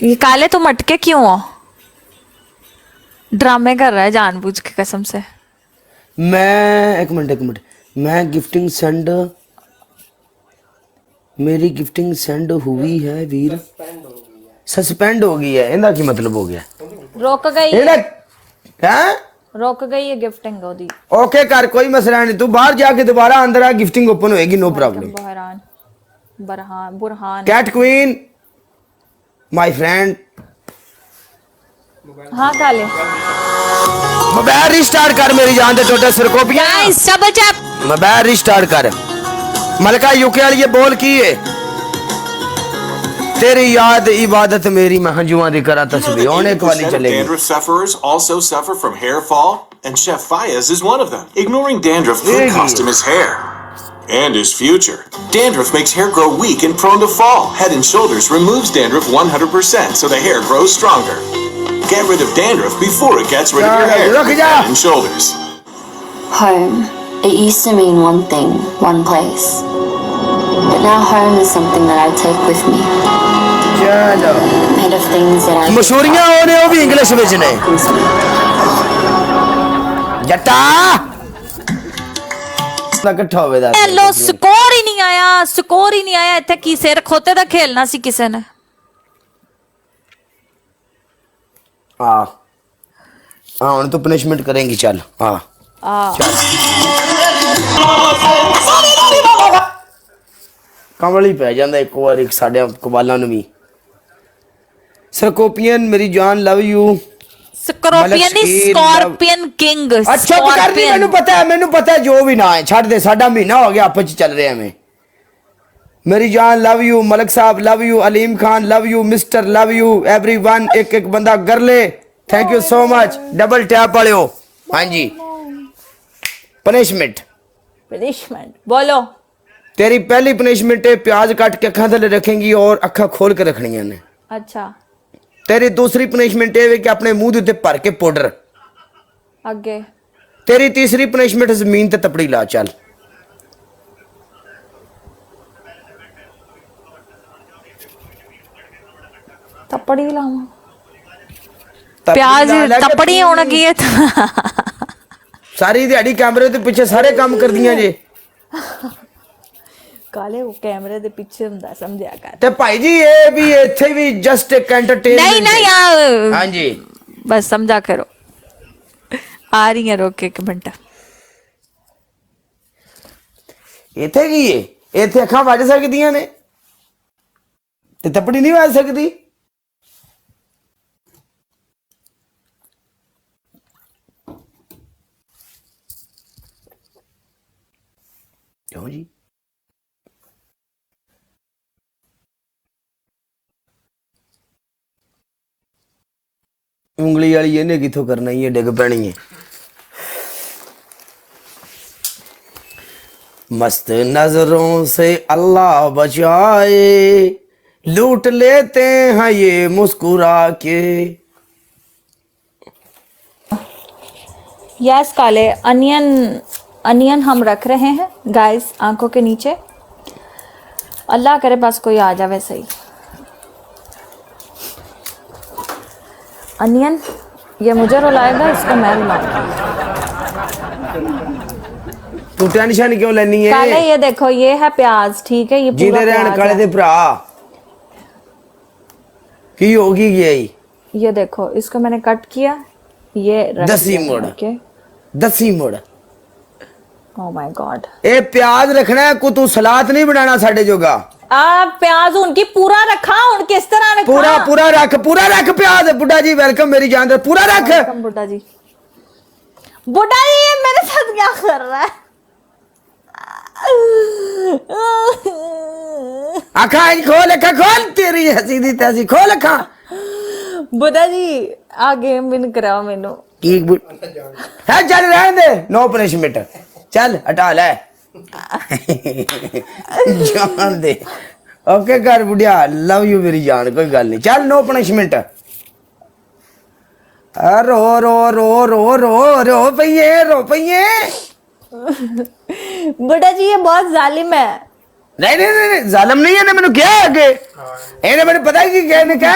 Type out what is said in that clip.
ये काले तुम अटके क्यों हो? ड्रामे कर रहा है जानबूझ के कसम से। मैं एक मिनट मैं गिफ्टिंग सेंड मेरी गिफ्टिंग सेंड हुई है वीर सस्पेंड हो गई है इंदा की मतलब हो गया रुक गई ਇਹਦਾ है, हैं रुक गई है गिफ्टिंग ओदी। ओके कर कोई मसला नहीं तू बाहर जाके दोबारा अंदर आ गिफ्टिंग ओपन होएगी नो प्रॉब्लम बहरान बरहान Burhan. Cat queen my friend हाँ काले मोबाइल रिस्टार्ट कर मेरी जान दे टोटल सरकोपियां guys double tap. Mobile restart कर मलका यूके वाली ये बोल की है तेरी याद इबादत मेरी महजुआ दी करा तस्बीह होने वाली 80% of चलेगी dandruff sufferers also suffer from hair fall, and Chef Fayez is one of them. Ignoring dandruff could Really? cost him his hair and his future. Dandruff makes hair grow weak and prone to fall. Head and Shoulders removes dandruff 100% so the hair grows stronger. Get rid of dandruff before it gets rid of your hair. Look at Head and Shoulders. Home. It used to mean one thing, one place. But now home is something that I take with me. चलो Made of things that I मशहूरियां होने वो भी English में ने with me. जट्टा ना इकट्ठा होवे दा लो स्कोर ही नहीं आया, स्कोर ही नहीं आया। इतने की सिर खोते दा खेलना सी किसे ने। हां हां हुन तू पनिशमेंट करेंगी चल हां कमली पै जांदा एक बार एक साडे कबालां ਨੂੰ ਵੀ ਸਰਕੋਪੀਅਨ ਮੇਰੀ ਜਾਨ ਲਵ ਯੂ स्कॉर्पियन नहीं स्कॉर्पियन किंग। अच्छा कर दी ਮੈਨੂੰ ਪਤਾ ਹੈ ਜੋ ਵੀ ਨਾ ਹੈ ਛੱਡ ਦੇ ਸਾਡਾ ਮਹੀਨਾ ਹੋ ਗਿਆ ਆਪਸ ਚ ਚੱਲ ਰਿਹਾ ਐਵੇਂ मेरी जान लव यू मलिक साहब love you Aleem Khan love you mister love you everyone एक एक बंदा कर ले thank you so much double tap वाले हो हाँ जी पनिशमेंट पनिशमेंट बोलो। तेरी पहली पनिशमेंट है प्याज काट के अखा थले रखेंगी और अखा खोल के रखनियां ने। अच्छा तेरी दूसरी पनिशमेंट है कि अपने मुंह दे उत्ते भर के पाउडर। आगे तेरी तीसरी पनिशमेंट जमीन ते तपड़ी ला चल। तपड़ी लावा प्याज तपड़ी होगी है सारी दिहाड़ी कैमरे के पीछे सारे काम कर दियां जे काले वो कैमरे दे पीछे हुंदा समझया कर। ते भाई जी ये भी इथे भी जस्ट एक एंटरटेनमेंट नहीं नहीं यार हां जी बस समझा करो। आ रही है रोक एक मिनट। इथे की है इथे अखां वज सकदियां ने ते तपड़ी नहीं वज सकदी। क्यों जी उंगली वाली इन्हें किथों करना ही है डिग पैनी है। मस्त नजरों से अल्लाह बचाए लूट लेते हैं ये मुस्कुरा के। यस काले अनियन अनियन हम रख रहे हैं गाइस आंखों के नीचे। अल्लाह करे बस कोई आ जावे सही। अनियन ये मुझे रुलाएगा इसको मैं रुलाऊंगा। तू टेंशन क्यों लेनी है? काले ये देखो ये है प्याज ठीक है ये पूरा जीते रहन काले दे भरा की होगी ये ये देखो इसको मैंने कट किया ये रख दसी दिया मोड़ ओके। दसी मोड़ ओह माय गॉड ए प्याज रखना है को तू सलाद नहीं बनाना साडे जोगा। प्याज उनकी पूरा रखा उन किस तरह रखा पूरा रख प्याज। बुड्ढा जी वेलकम मेरी जान दे पूरा रख। बुड्ढा जी ये मेरे साथ क्या कर रहा है? आखा खोल तेरी हंसी दी तैसी खोल अखा। बुड्ढा जी आ गेम विन कराओ मेनू। ठीक है चल रहने दे नो पनिशमेंट चल हटा ले जान दे ओके कर बुढ़िया लव यू मेरी जान कोई गल नहीं चल नो पनिशमेंट। रो रो रो रो रो रो पइए बुड्ढा जी ये बहुत जालिम है। नहीं जालिम नहीं है ने मैंने क्या आगे इन्हें मैंने पता है कि क्या